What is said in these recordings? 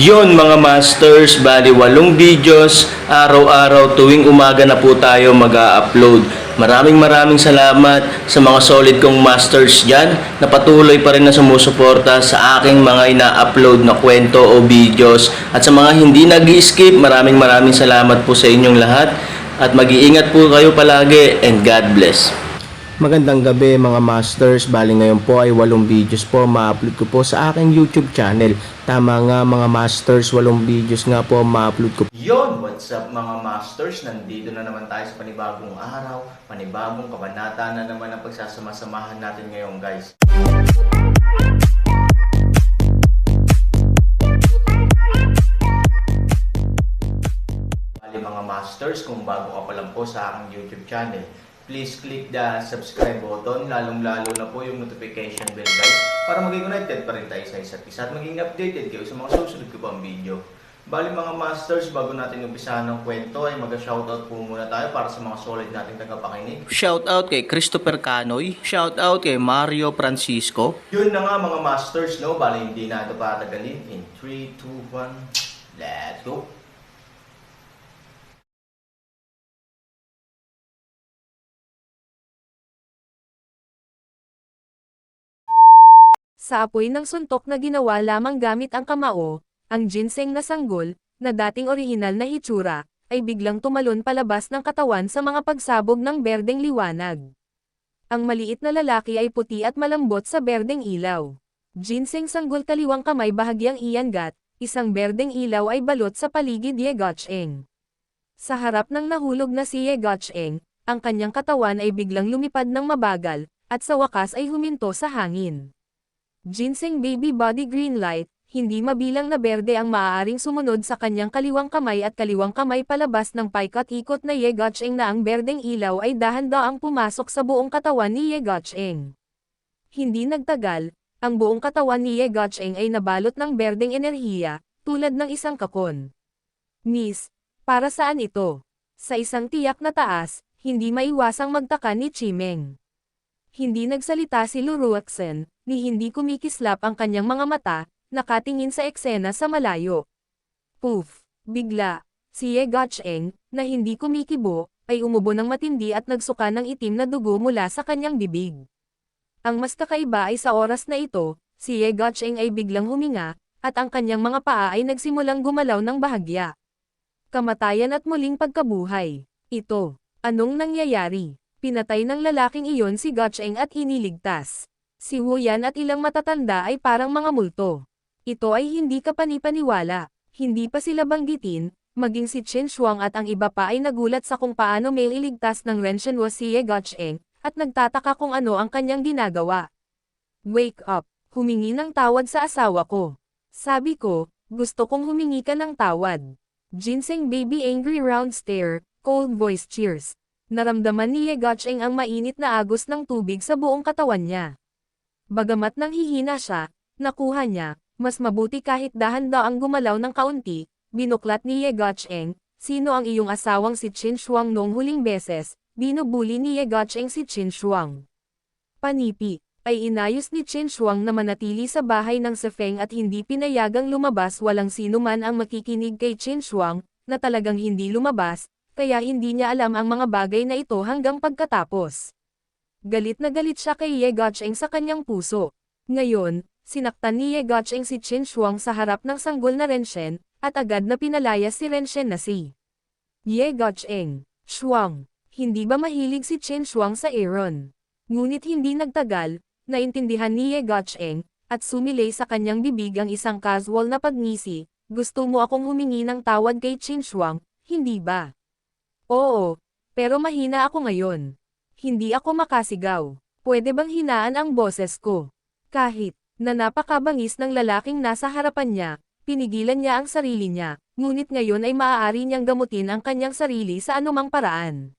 Yon mga masters, bali 8 videos, araw-araw tuwing umaga na po tayo mag-a-upload. Maraming salamat sa mga solid kong masters dyan na patuloy pa rin na sumusuporta sa aking mga ina-upload na kwento o videos. At sa mga hindi nag-skip, maraming salamat po sa inyong lahat. At mag-iingat po kayo palagi and God bless. Magandang gabi mga masters, bali ngayon po ay 8 videos po ma-upload ko po sa aking YouTube channel. Tama nga mga masters, 8 videos nga po ma-upload ko. Yon, what's up mga masters? Nandito na naman tayo sa panibagong araw, panibagong kabanata na naman ang pagsasama-samahan natin ngayon guys. Bali mga masters, kung bago ka pa lang po sa aking YouTube channel, please click the subscribe button, lalong-lalo na po yung notification bell guys, para maging connected pa rin tayo sa isa't isa at maging updated kayo sa mga susunod ko pang video. Bali mga masters, bago natin umpisahan ng kwento ay mag-shoutout po muna tayo para sa mga solid nating tagapakinig. Shoutout kay Christopher Canoy, shoutout kay Mario Francisco. Yun na nga mga masters, no? Bali hindi na ito patagalin. In 3, 2, 1, let's go! Sa apoy ng suntok na ginawa lamang gamit ang kamao, ang ginseng na sanggol, na dating orihinal na hitsura, ay biglang tumalon palabas ng katawan sa mga pagsabog ng berdeng liwanag. Ang maliit na lalaki ay puti at malambot sa berdeng ilaw. Ginseng sanggol kaliwang kamay bahagyang iyangat, isang berdeng ilaw ay balot sa paligid Ye Gocheng. Sa harap ng nahulog na si Ye Gocheng, ang kanyang katawan ay biglang lumipad ng mabagal, at sa wakas ay huminto sa hangin. Ginseng baby body green light, hindi mabilang na berde ang maaaring sumunod sa kanyang kaliwang kamay at kaliwang kamay palabas ng paikot-ikot na Ye Gocheng na ang berdeng ilaw ay dahan-daang pumasok sa buong katawan ni Ye Gocheng. Hindi nagtagal, ang buong katawan ni Ye Gocheng ay nabalot ng berdeng enerhiya, tulad ng isang kakon. Miss, para saan ito? Sa isang tiyak na taas, hindi maiwasang magtaka ni Chimeng. Hindi nagsalita si Luruaxen, ni hindi kumikislap ang kanyang mga mata, nakatingin sa eksena sa malayo. Poof! Bigla, si Ye Gocheng, na hindi kumikibo, ay umubo ng matindi at nagsuka ng itim na dugo mula sa kanyang bibig. Ang mas kakaiba ay sa oras na ito, si Ye Gocheng ay biglang huminga, at ang kanyang mga paa ay nagsimulang gumalaw ng bahagya. Kamatayan at muling pagkabuhay. Ito, anong nangyayari? Pinatay ng lalaking iyon si Gocheng at iniligtas. Si Wu Yan at ilang matatanda ay parang mga multo. Ito ay hindi kapanipaniwala. Hindi pa sila banggitin, maging si Chen Shuang at ang iba pa ay nagulat sa kung paano may iligtas ng Ren Shenhua si Ye Gocheng, at nagtataka kung ano ang kanyang ginagawa. Wake up, humingi ng tawad sa asawa ko. Sabi ko, gusto kong humingi ka ng tawad. Ginseng baby angry round stare, cold voice cheers. Naramdaman ni Ye Gocheng ang mainit na agos ng tubig sa buong katawan niya. Bagamat nanghihina siya, nakuha niya, mas mabuti kahit dahan-daang gumalaw ng kaunti, binuklat ni Ye Gocheng, sino ang iyong asawang si Qin Shuang noong huling beses, binubuli ni Ye Gocheng si Qin Shuang. Panipi, ay inayos ni Qin Shuang na manatili sa bahay ng Sefeng at hindi pinayagang lumabas, walang sino man ang makikinig kay Qin Shuang, na talagang hindi lumabas, kaya hindi niya alam ang mga bagay na ito hanggang pagkatapos. Galit na galit siya kay Ye Gocheng sa kanyang puso. Ngayon, sinaktan ni Ye Gocheng si Qin Shuang sa harap ng sanggol na Renshen, at agad na pinalayas si Renshen na si Ye Gocheng. Shuang, hindi ba mahilig si Qin Shuang sa Aaron? Ngunit hindi nagtagal, naintindihan ni Ye Gocheng, at sumilay sa kanyang bibig ang isang casual na pagngisi, gusto mo akong humingi ng tawad kay Qin Shuang, hindi ba? Oo, pero mahina ako ngayon. Hindi ako makasigaw. Pwede bang hinaan ang boses ko? Kahit na napakabangis ng lalaking nasa harapan niya, pinigilan niya ang sarili niya, ngunit ngayon ay maaari niyang gamutin ang kanyang sarili sa anumang paraan.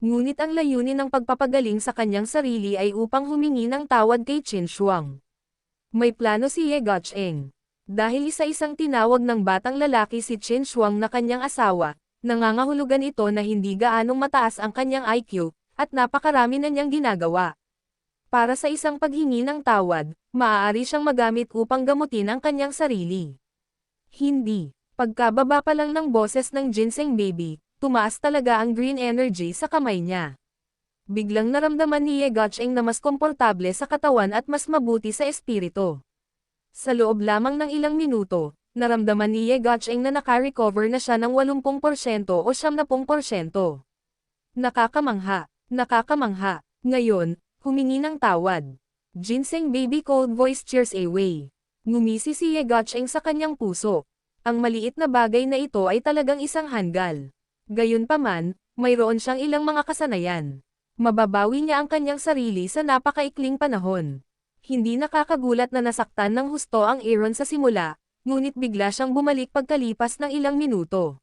Ngunit ang layunin ng pagpapagaling sa kanyang sarili ay upang humingi ng tawad kay Qin Shuang. May plano si Ye Gocheng. Dahil isa-isang tinawag ng batang lalaki si Qin Shuang na kanyang asawa, nangangahulugan ito na hindi gaanong mataas ang kanyang IQ, at napakarami na niyang ginagawa. Para sa isang paghingi ng tawad, maaari siyang magamit upang gamutin ang kanyang sarili. Hindi. Pagkababa pa lang ng boses ng Ginseng Baby, tumaas talaga ang green energy sa kamay niya. Biglang naramdaman ni Ye Gotcheng na mas komportable sa katawan at mas mabuti sa espiritu. Sa loob lamang ng ilang minuto, naramdaman ni Ye Gotcheng na naka-recover na siya ng 80% o 70%. Nakakamangha, nakakamangha. Ngayon, humingi ng tawad. Ginseng Baby cold voice cheers away. Ngumisi si Ye Gotcheng sa kanyang puso. Ang maliit na bagay na ito ay talagang isang hanggal. Gayunpaman, mayroon siyang ilang mga kasanayan. Mababawi niya ang kanyang sarili sa napakaikling panahon. Hindi nakakagulat na nasaktan ng husto ang Aaron sa simula, ngunit bigla siyang bumalik pagkalipas ng ilang minuto.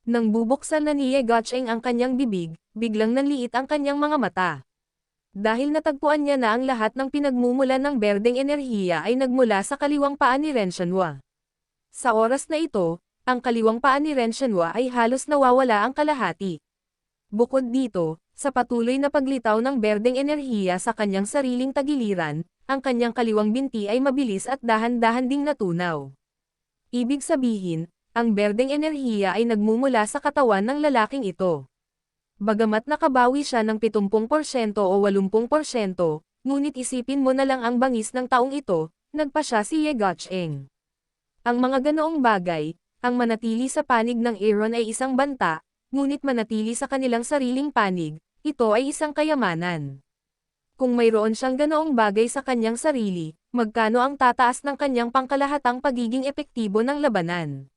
Nang bubuksan na ni Ye Gotcheng ang kanyang bibig, biglang nanliit ang kanyang mga mata. Dahil natagpuan niya na ang lahat ng pinagmumulan ng berdeng enerhiya ay nagmula sa kaliwang paa ni Ren Shanhua. Sa oras na ito, ang kaliwang paa ni Ren Shanhua ay halos nawawala ang kalahati. Bukod dito, sa patuloy na paglitaw ng berdeng enerhiya sa kanyang sariling tagiliran, ang kanyang kaliwang binti ay mabilis at dahan-dahan ding natunaw. Ibig sabihin, ang berdeng enerhiya ay nagmumula sa katawan ng lalaking ito. Bagamat nakabawi siya ng 70% o 80%, ngunit isipin mo na lang ang bangis ng taong ito, nagpa siya si Ye Gotcheng. Ang mga ganoong bagay, ang manatili sa panig ng Aaron ay isang banta, ngunit manatili sa kanilang sariling panig, ito ay isang kayamanan. Kung mayroon siyang ganoong bagay sa kanyang sarili, magkano ang tataas ng kanyang pangkalahatang pagiging epektibo ng labanan.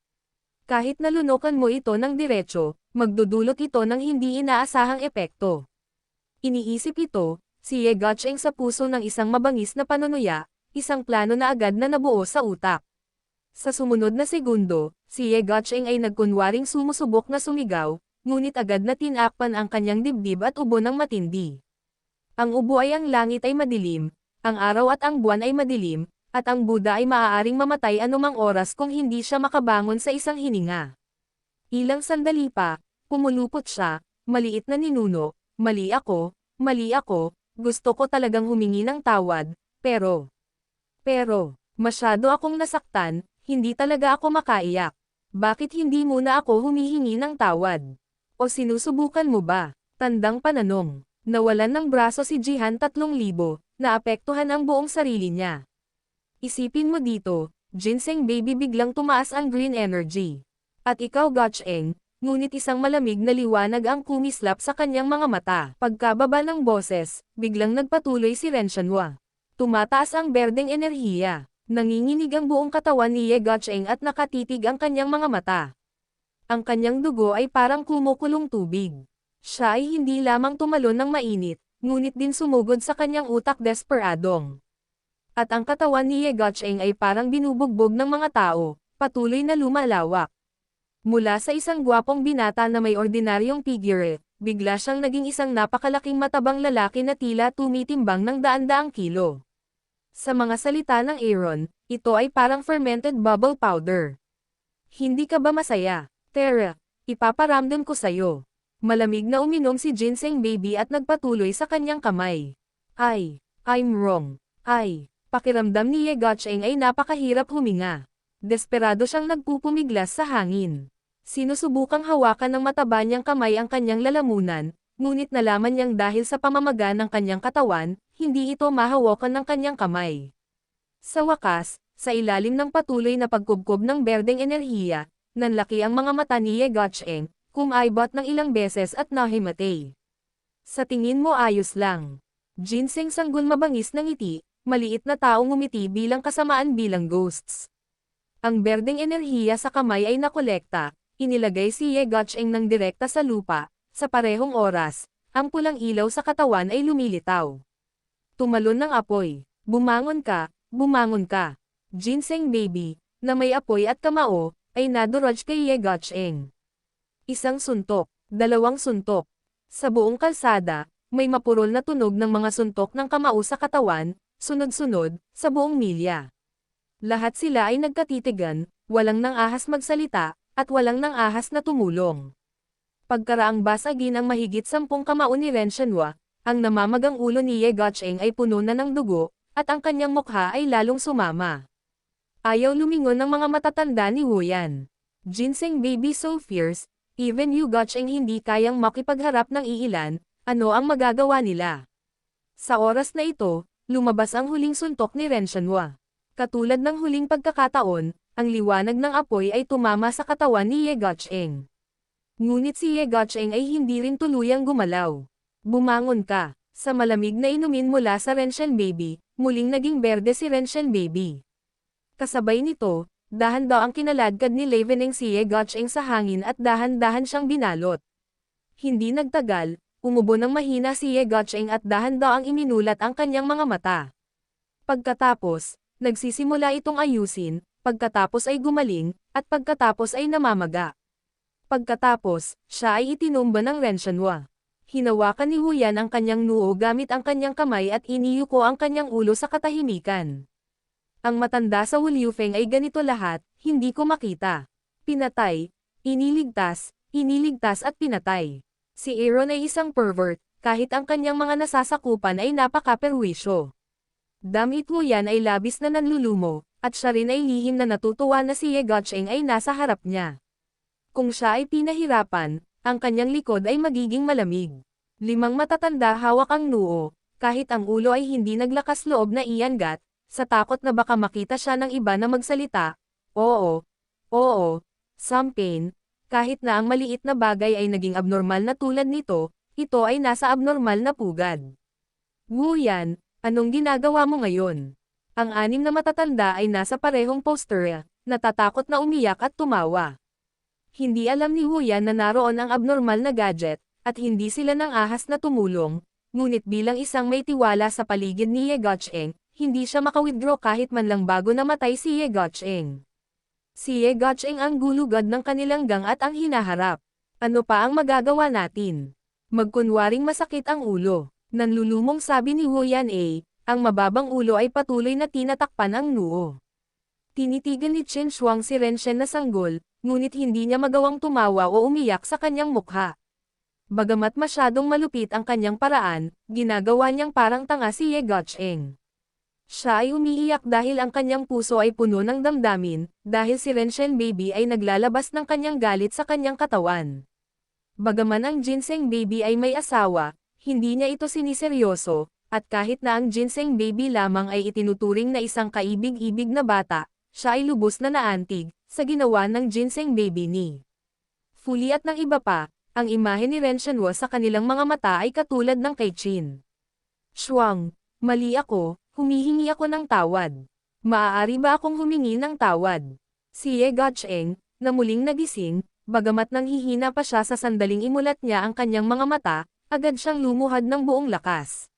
Kahit nalunukan mo ito ng diretso, magdudulot ito ng hindi inaasahang epekto. Iniisip ito, si Ye Gotcheng sa puso ng isang mabangis na panunuya, isang plano na agad na nabuo sa utak. Sa sumunod na segundo, si Ye Gotcheng ay nagkunwaring sumusubok na sumigaw, ngunit agad na tinakpan ang kanyang dibdib at ubo ng matindi. Ang ubo ay ang langit ay madilim, ang araw at ang buwan ay madilim, at ang Buddha ay maaaring mamatay anumang oras kung hindi siya makabangon sa isang hininga. Ilang sandali pa, pumulupot siya, maliit na ninuno, mali ako, gusto ko talagang humingi ng tawad, pero, masyado akong nasaktan, hindi talaga ako makaiyak. Bakit hindi muna ako humihingi ng tawad? O sinusubukan mo ba? Tandang pananong. Nawalan ng braso si Jihan 3,000, naapektuhan ang buong sarili niya. Isipin mo dito, Ginseng Baby biglang tumaas ang green energy. At ikaw Gotcheng, ngunit isang malamig na liwanag ang kumislap sa kanyang mga mata. Pagkababa ng boses, biglang nagpatuloy si Ren Shanhua. Tumataas ang berdeng enerhiya. Nanginginig ang buong katawan ni Ye Gotcheng at nakatitig ang kanyang mga mata. Ang kanyang dugo ay parang kumukulong tubig. Siya ay hindi lamang tumalon ng mainit, ngunit din sumugod sa kanyang utak desperadong. At ang katawan ni Ye Gotcheng ay parang binubugbog ng mga tao, patuloy na lumalawak. Mula sa isang gwapong binata na may ordinaryong figure, bigla siyang naging isang napakalaking matabang lalaki na tila tumitimbang ng daan-daang kilo. Sa mga salita ng Aaron, ito ay parang fermented bubble powder. Hindi ka ba masaya? Tara, ipaparamdam ko sayo. Malamig na uminom si Ginseng Baby at nagpatuloy sa kanyang kamay. I'm wrong. Pakiramdam ni Ye Gotcheng ay napakahirap huminga. Desperado siyang nagpupumiglas sa hangin. Sinusubukang hawakan ng mataba niyang kamay ang kanyang lalamunan, ngunit nalaman niyang dahil sa pamamaga ng kanyang katawan, hindi ito mahawakan ng kanyang kamay. Sa wakas, sa ilalim ng patuloy na pagkubkob ng berdeng enerhiya, nanlaki ang mga mata ni Ye Gotcheng, kumaibot ng ilang beses at nahimatay. Sa tingin mo ayos lang. Ginseng sanggol mabangis ng ngiti, maliit na taong ngumiti bilang kasamaan bilang ghosts. Ang berdeng enerhiya sa kamay ay nakolekta, inilagay si Ye Gotcheng ng direkta sa lupa, sa parehong oras, ang pulang ilaw sa katawan ay lumilitaw. Tumalon ng apoy. Bumangon ka. Ginseng Baby, na may apoy at kamao, ay nadurog kay Ye Gotcheng. Isang suntok, dalawang suntok. Sa buong kalsada, may mapurol na tunog ng mga suntok ng kamao sa katawan, sunod-sunod, sa buong milya. Lahat sila ay nagkatitigan, walang nang ahas magsalita, at walang nang ahas na tumulong. Pagkaraang basagin ang mahigit 10 kamao ni Ren Shanhua, ang namamagang ulo ni Ye Gotcheng ay puno na ng dugo, at ang kanyang mukha ay lalong sumama. Ayaw lumingon ng mga matatanda ni Huyan. Ginseng baby so fierce, even Yu Gotcheng hindi kayang makipagharap ng iilan, ano ang magagawa nila? Sa oras na ito, lumabas ang huling suntok ni Ren Shanhua. Katulad ng huling pagkakataon, ang liwanag ng apoy ay tumama sa katawan ni Ye Gotcheng. Ngunit si Ye Gotcheng ay hindi rin tuluyang gumalaw. Bumangon ka. Sa malamig na inumin mula sa Renshen baby, muling naging berde si Renshen baby. Kasabay nito, dahan-dahan ang kinaladkad ni Lei Weneng si Ye Gotcheng sa hangin at dahan-dahan siyang binalot. Hindi nagtagal, umubo ng mahina si Ye Gotcheng at dahan-dahan iminulat ang kanyang mga mata. Pagkatapos, nagsisimula itong ayusin, pagkatapos ay gumaling, at pagkatapos ay namamaga. Pagkatapos, siya ay itinumba ng Ren Shanhua. Hinawakan ni Huyan ang kanyang noo gamit ang kanyang kamay at iniyuko ang kanyang ulo sa katahimikan. Ang matanda sa Wuliufeng ay ganito lahat, hindi ko makita. Pinatay, iniligtas at pinatay. Si Aaron ay isang pervert, kahit ang kanyang mga nasasakupan ay napaka-perwisyo. Damit Huyan ay labis na nanlulumo, at siya rin ay lihim na natutuwa na si Ye Gotcheng ay nasa harap niya. Kung siya ay pinahirapan, ang kanyang likod ay magiging malamig. 5 matatanda hawak ang noo, kahit ang ulo ay hindi naglakas loob na iangat, sa takot na baka makita siya ng iba na magsalita. Oo, some pain, kahit na ang maliit na bagay ay naging abnormal na tulad nito, ito ay nasa abnormal na pugad. Huyan, anong ginagawa mo ngayon? Ang 6 na matatanda ay nasa parehong posture, natatakot na umiyak at tumawa. Hindi alam ni Huyan na naroon ang abnormal na gadget, at hindi sila nang ahas na tumulong, ngunit bilang isang may tiwala sa paligid ni Ye Gotcheng, hindi siya maka-withdraw kahit man lang bago namatay si Ye Gotcheng. Si Ye Gotcheng ang gulugad ng kanilang gang at ang hinaharap. Ano pa ang magagawa natin? Magkunwaring masakit ang ulo. Nanlulumong sabi ni Huyan A, ang mababang ulo ay patuloy na tinatakpan ang noo. Tinitigan ni Qin Shuang si Renshen na sanggol, ngunit hindi niya magawang tumawa o umiyak sa kanyang mukha. Bagamat masyadong malupit ang kanyang paraan, ginagawa niyang parang tanga si Ye Gotcheng. Siya ay umiiyak dahil ang kanyang puso ay puno ng damdamin, dahil si Renshen baby ay naglalabas ng kanyang galit sa kanyang katawan. Bagaman ang Ginseng baby ay may asawa, hindi niya ito siniseryoso, at kahit na ang Ginseng baby lamang ay itinuturing na isang kaibig-ibig na bata, siya ay lubos na naantig sa ginawa ng Ginseng baby ni Fuli at ng iba pa. Ang imahe ni Ren Shanhua sa kanilang mga mata ay katulad ng kay Qin Shuang. Mali ako, humihingi ako ng tawad. Maaari ba akong humingi ng tawad? Si Ye Gotcheng, na muling nagising, bagamat nanghihina pa siya sa sandaling imulat niya ang kanyang mga mata, agad siyang lumuhad ng buong lakas.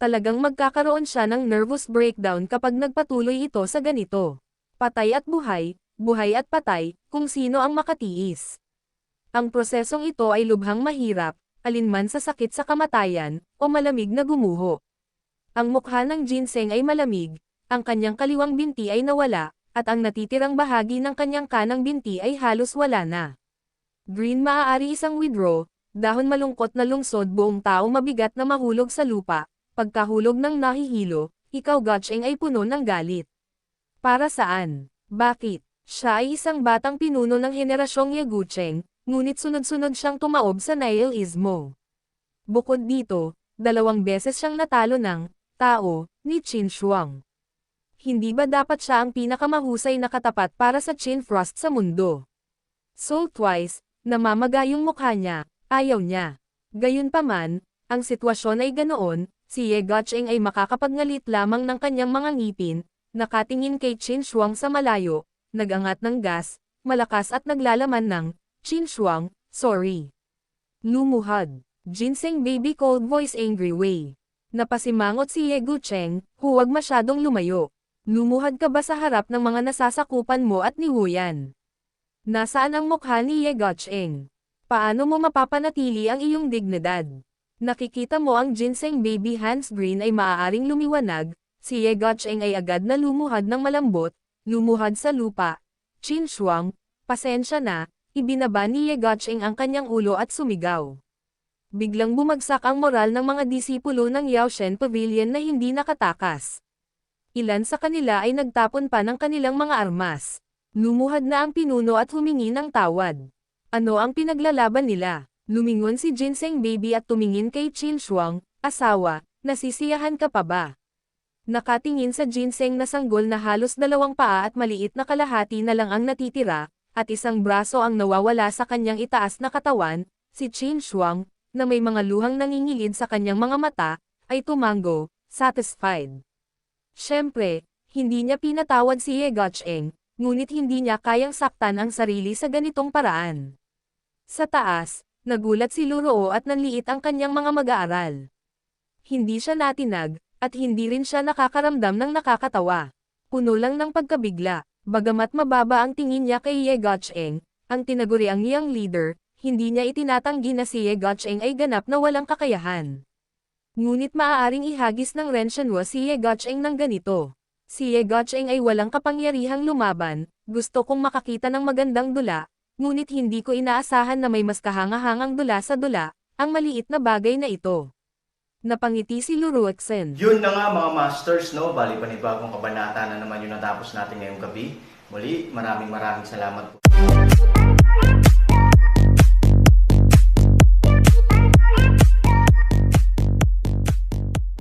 Talagang magkakaroon siya ng nervous breakdown kapag nagpatuloy ito sa ganito. Patay at buhay, buhay at patay, kung sino ang makatiis. Ang prosesong ito ay lubhang mahirap, alinman sa sakit sa kamatayan, o malamig na gumuho. Ang mukha ng Ginseng ay malamig, ang kanyang kaliwang binti ay nawala, at ang natitirang bahagi ng kanyang kanang binti ay halos wala na. Green maaari isang withdraw, dahon malungkot na lungsod buong tao mabigat na mahulog sa lupa, pagkahulog ng nahihilo, ikaw Gotcheng ay puno ng galit. Para saan? Bakit? Siya ay isang batang pinuno ng henerasyong Ye Gotcheng, ngunit sunod-sunod siyang tumaob sa nihilismo. Bukod dito, 2 beses siyang natalo ng tao ni Qin Shuang. Hindi ba dapat siya ang pinakamahusay na katapat para sa Qin Frost sa mundo? So twice, namamaga yung mukha niya, ayaw niya. Gayunpaman, ang sitwasyon ay ganoon, si Ye Gotcheng ay makakapagnalit lamang ng kanyang mga ngipin, nakatingin kay Qin Shuang sa malayo, nagangat ng gas, malakas at naglalaman ng Qin Shuang, sorry. Lumuhad. Ginseng baby cold voice angry way. Napasimangot si Ye Gotcheng, huwag masyadong lumayo. Lumuhad ka ba sa harap ng mga nasasakupan mo at ni Huyan? Nasaan ang mukha ni Ye Gotcheng? Paano mo mapapanatili ang iyong dignidad? Nakikita mo ang Ginseng baby hands green ay maaaring lumiwanag, si Ye Gotcheng ay agad na lumuhad ng malambot, lumuhad sa lupa. Qin Shuang, pasensya na. Ibinaba ni Ye Gotcheng ang kanyang ulo at sumigaw. Biglang bumagsak ang moral ng mga disipulo ng Yaoshen Pavilion na hindi nakatakas. Ilan sa kanila ay nagtapon pa ng kanilang mga armas. Lumuhad na ang pinuno at humingi ng tawad. Ano ang pinaglalaban nila? Lumingon si Ginseng Baby at tumingin kay Qin Shuang, asawa, nasisiyahan ka pa ba? Nakatingin sa ginseng na sanggol na halos 2 paa at maliit na kalahati na lang ang natitira, at isang braso ang nawawala sa kanyang itaas na katawan, si Qin Shuang, na may mga luhang nangingilid sa kanyang mga mata, ay tumango, satisfied. Siyempre, hindi niya pinatawad si Ye Guocheng, ngunit hindi niya kayang saktan ang sarili sa ganitong paraan. Sa taas, nagulat si Luruo at nanliit ang kanyang mga mag-aaral. Hindi siya natinag, at hindi rin siya nakakaramdam ng nakakatawa. Puno lang ng pagkabigla, bagamat mababa ang tingin niya kay Ye Guocheng, ang tinaguriang young leader, hindi niya itinatanggi na si Ye Guocheng ay ganap na walang kakayahan. Ngunit maaaring ihagis ng Ren Shanhua si Ye Guocheng ng ganito. Si Ye Guocheng ay walang kapangyarihang lumaban, gusto kong makakita ng magandang dula, ngunit hindi ko inaasahan na may mas kahangahangang dula sa dula, ang maliit na bagay na ito. Napangiti si Luruexen. Yun na nga mga masters, no? Bali panibagong kabanata na naman yung natapos natin ngayong gabi. Muli, maraming salamat po.